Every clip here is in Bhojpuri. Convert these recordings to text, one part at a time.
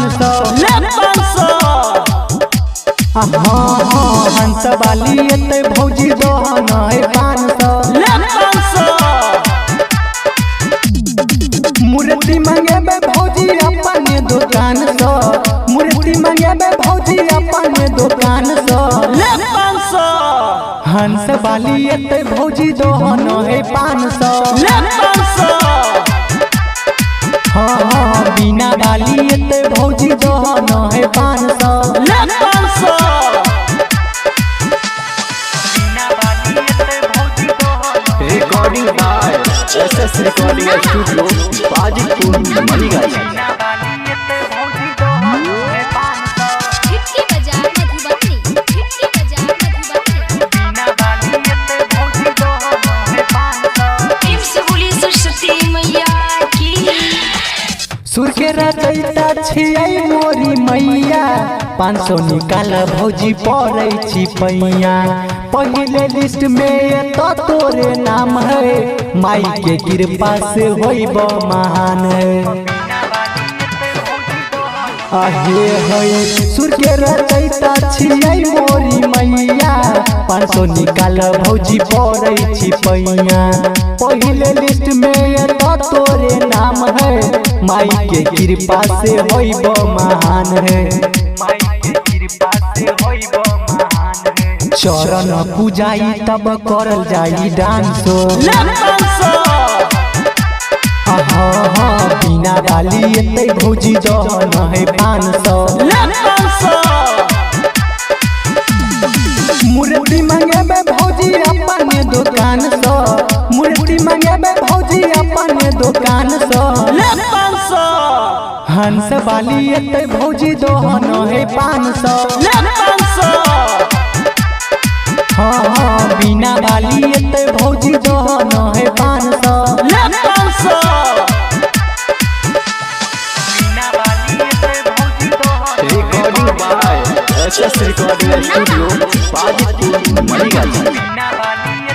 500 हंस वाली एते भौजी दोहन है 500 मूर्ति मंगेबे भौजी अपन दुकान से मूर्ति मंगेबे भौजी अपन दुकान से हंस वाली एते भौजी दोहन है 500 बिना वाली एते भौजी दोहन है 500 recording by SS recording studio Bajipur Maliganj. सुर के रचैता छियै मोरी मैया 500 निकाल भौजी पड़ै छी पैया पहले लिस्ट में तो तोरे नाम है माई के कृपा से होइब महान है आहे है सुर के रचैता छियै मोरी मैया 500 निकाल भौजी पड़ै छी पैया पहले लिस्ट में तो तोरे नाम है माई के कृपा से होइब महान है चरण पूजाई तब करल जाई डांसो बिना वाली एते भौजी दोहन है 500 मूर्ति मंगेबे भौजी अपन दुकान से मूर्ति मंगेबे भौजी अपन दुकान से हंस वाली एते भौजी दोहन है 500 बिना वाली एते भौजी दोहन है 500 recording by SS recording studio Bajipur Maliganj.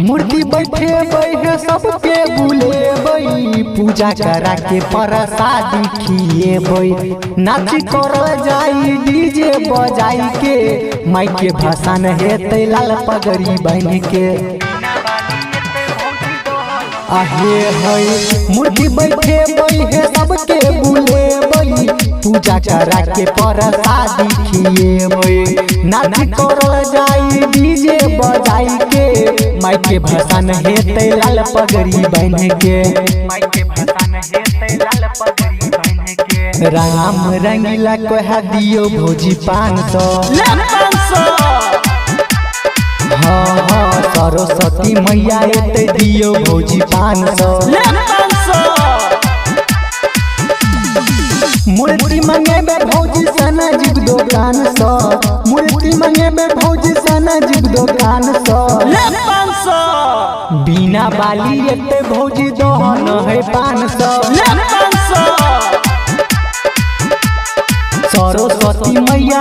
मूर्ति बैठे बैठे सबके बुलेबै पूजा करा के प्रसादी खिएबै नाच कर जाई डीजे बजाई के माई के भसान हेतै लाल पगड़ी बन के आहे है मूर्ति बैठे बैठे सबके बुलेबै पूजा करा के प्रसादी खिएबै नाच कर जाई डीजे बजाई के माई के भसान हेतै लाल पगड़ी बन के राम रंगीला कह दियो भौजी 500 सरस्वती मैया एते दियो भौजी 500 मूर्ति मंगेबे भौजी सना जीव दुकान से मूर्ति मंगेबे भौजी सना जीव दुकान से बिना वाली एते भौजी दोहन है 500 सरस्वती मैया